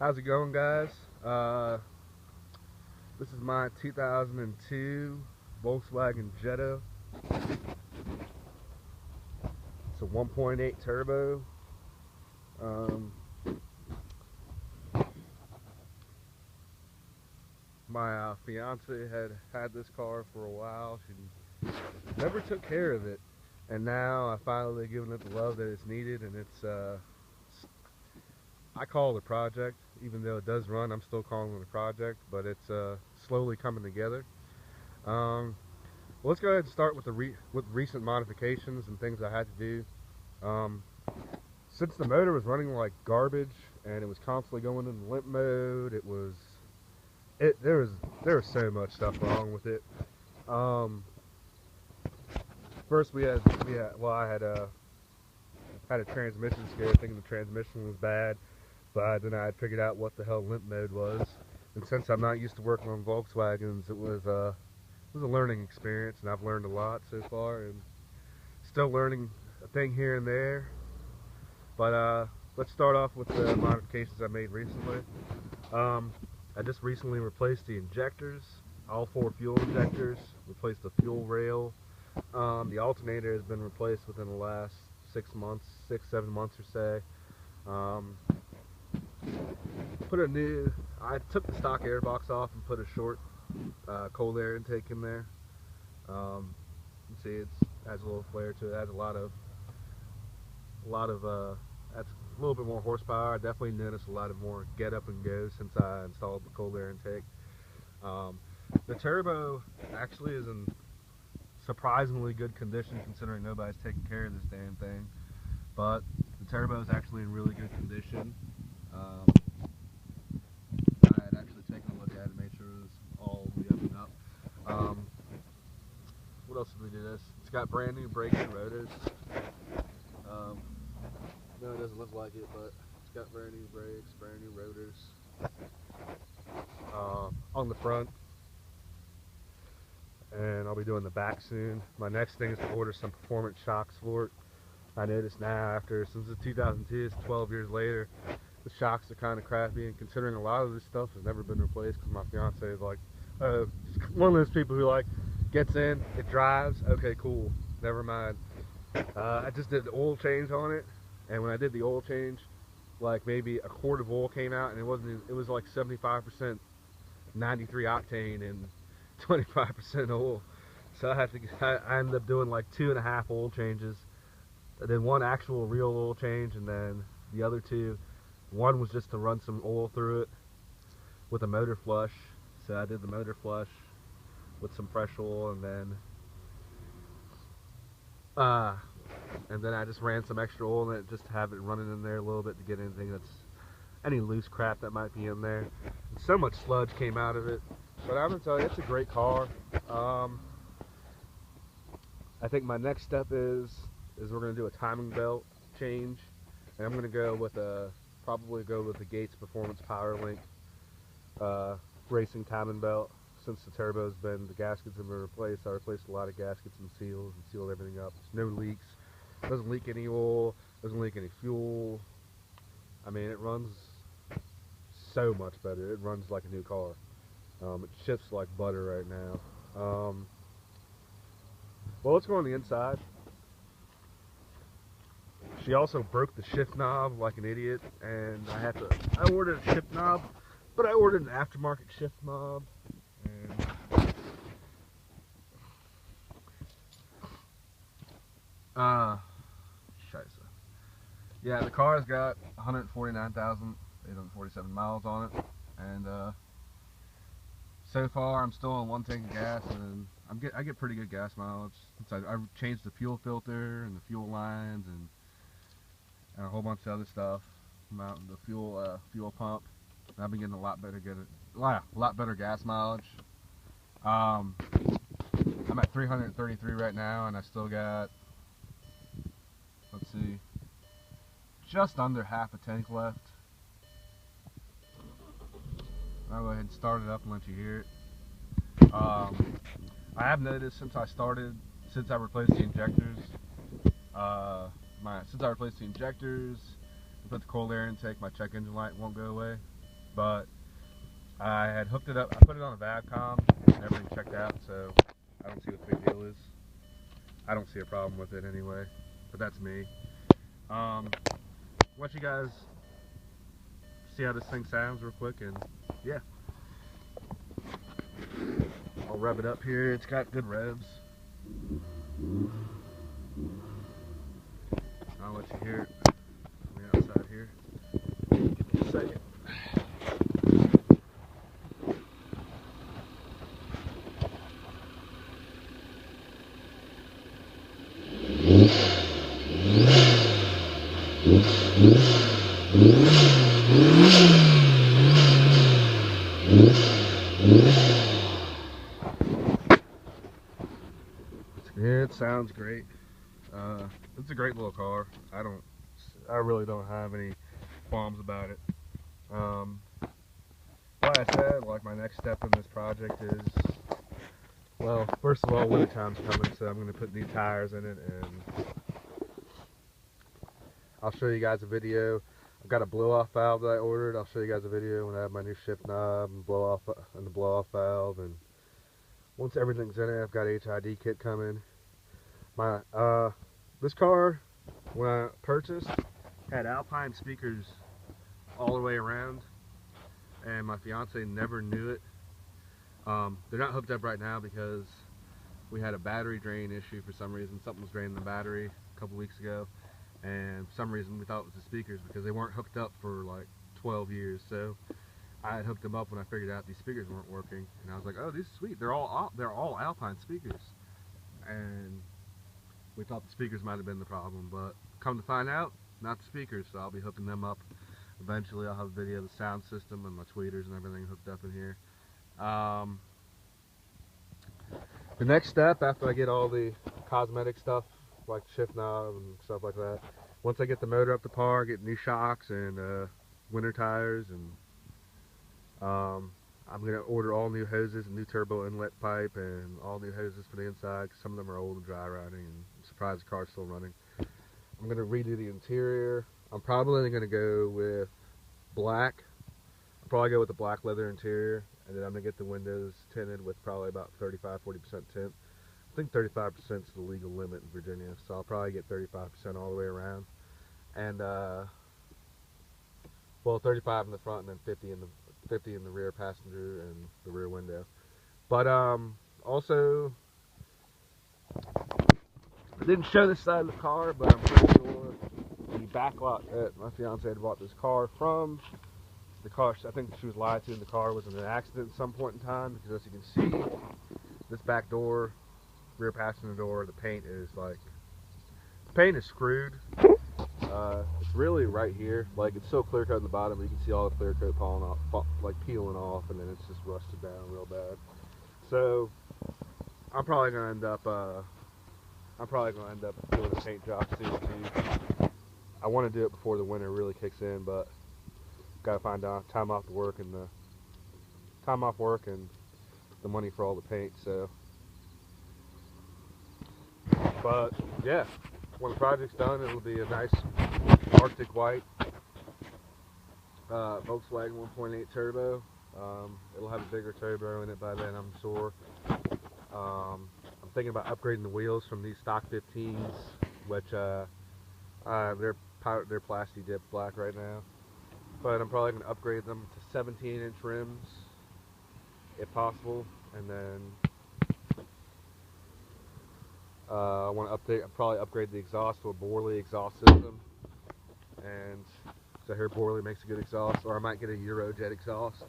How's it going, guys? This is my 2002 Volkswagen Jetta. It's a 1.8 turbo. My fiance had this car for a while. She never took care of it, and now I finally given it the love that it's needed, and I call it a project. Even though it does run, I'm still calling it a project, but it's slowly coming together. Well, let's go ahead and start with with recent modifications and things I had to do. Since the motor was running like garbage and it was constantly going into limp mode, there was so much stuff wrong with it. First I had a transmission scare, thinking the transmission was bad. But then I had figured out what the hell limp mode was, and since I'm not used to working on Volkswagens, it was a learning experience, and I've learned a lot so far, and still learning a thing here and there. But let's start off with the modifications I made recently. I just recently replaced the injectors, all 4 fuel injectors, replaced the fuel rail. The alternator has been replaced within the last 6 months, 7 months or so. I took the stock airbox off and put a short cold air intake in there. You can see it has a little flare to it. It has that's a little bit more horsepower. I definitely noticed a lot of more get up and go since I installed the cold air intake. The turbo actually is in surprisingly good condition considering nobody's taking care of this damn thing. But the turbo is actually in really good condition. I had actually taken a look at it and made sure it was all the up and up. What else did we do this? It's got brand new brakes and rotors. No, it doesn't look like it, but it's got brand new brakes, brand new rotors on the front. And I'll be doing the back soon. My next thing is to order some performance shocks for it. I noticed now, since it's 2002, it's 12 years later, the shocks are kind of crappy, and considering a lot of this stuff has never been replaced, because my fiance is like, one of those people who like gets in, it drives, okay, cool, never mind. I just did the oil change on it, and when I did the oil change, like maybe a quart of oil came out, and it was like 75% 93 octane and 25% oil. So I ended up doing like 2.5 oil changes. And then 1 actual real oil change, and then the other 2, one was just to run some oil through it with a motor flush. So I did the motor flush with some fresh oil, and then I just ran some extra oil in it just to have it running in there a little bit to get any loose crap that might be in there. And so much sludge came out of it, but I'm gonna tell you, it's a great car. I think my next step is we're going to do a timing belt change, and I'm going to probably go with the Gates Performance PowerLink racing timing belt. Since the the gaskets have been replaced, I replaced a lot of gaskets and sealed everything up. There's no leaks, doesn't leak any oil, doesn't leak any fuel. I mean, it runs so much better. It runs like a new car. It shifts like butter right now. Well, let's go on the inside. She also broke the shift knob like an idiot, and I ordered a shift knob, but I ordered an aftermarket shift knob. And scheiße. Yeah, the car's got 149,847 miles on it, and so far I'm still on 1 tank of gas, and I get pretty good gas mileage since I changed the fuel filter and the fuel lines and a whole bunch of other stuff. Mounting the fuel pump. And I've been getting a lot better gas mileage. I'm at 333 right now, and I still got, let's see, just under half a tank left. I'll go ahead and start it up and let you hear it. I have noticed since I replaced the injectors, and put the cold air intake, my check engine light won't go away. but I had hooked it up. I put it on a Vabcom and everything checked out, so I don't see what the big deal is. I don't see a problem with it anyway, but that's me. Want you guys see how this thing sounds real quick, and yeah, I'll rev it up here. It's got good revs. I'll let you hear it from the outside here. Give me a second. Yeah, it sounds great. It's a great little car. I really don't have any qualms about it. Like I said, like my next step in this project is, well, first of all, winter time's coming, so I'm going to put new tires in it, and I'll show you guys a video. I've got a blow-off valve that I ordered. I'll show you guys a video when I have my new shift knob and the blow-off valve, and once everything's in it, I've got HID kit coming. This car, when I purchased, had Alpine speakers all the way around, and my fiance never knew it. They're not hooked up right now because we had a battery drain issue for some reason. Something was draining the battery a couple weeks ago, and for some reason we thought it was the speakers because they weren't hooked up for like 12 years. So I had hooked them up when I figured out these speakers weren't working, and I was like, oh, these are sweet. They're all Alpine speakers, and we thought the speakers might have been the problem, but come to find out, not the speakers. So I'll be hooking them up eventually. I'll have a video of the sound system and my tweeters and everything hooked up in here. The next step, after I get all the cosmetic stuff like shift knob and stuff like that, once I get the motor up to par, get new shocks and winter tires, and I'm going to order all new hoses and new turbo inlet pipe and all new hoses for the inside, because some of them are old and dry rotting, and I'm surprised the car's still running. I'm going to redo the interior. I'm probably going to go with black. I'll probably go with the black leather interior, and then I'm going to get the windows tinted with probably about 35-40% tint. I think 35% is the legal limit in Virginia, so I'll probably get 35% all the way around. And, well, 35 in the front and then 50 in the rear passenger and the rear window. But also, I didn't show this side of the car, but I'm pretty sure the back lot that my fiance had bought this car from, the car, I think she was lied to, and the car was in an accident at some point in time, because as you can see, this back door, rear passenger door, the paint is screwed. It's really right here. Like, it's still clear coat in the bottom, but you can see all the clear coat falling off, like peeling off, and then it's just rusted down real bad. So I'm probably gonna end up doing a paint job soon too. I want to do it before the winter really kicks in, but gotta find out time off work and the money for all the paint. So, but yeah, when the project's done, it'll be a nice Arctic white Volkswagen 1.8 turbo. It'll have a bigger turbo in it by then, I'm sure. I'm thinking about upgrading the wheels from these stock 15s, which they're plasti dipped black right now. But I'm probably going to upgrade them to 17-inch rims, if possible, and then I want to probably upgrade the exhaust to a Borla exhaust system, and so I hear Borla makes a good exhaust, or I might get a Euro Jet exhaust.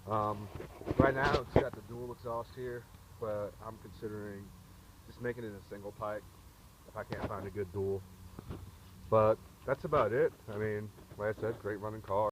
Right now it's got the dual exhaust here, but I'm considering just making it a single pipe if I can't find a good dual. But that's about it. I mean, like I said, great running car.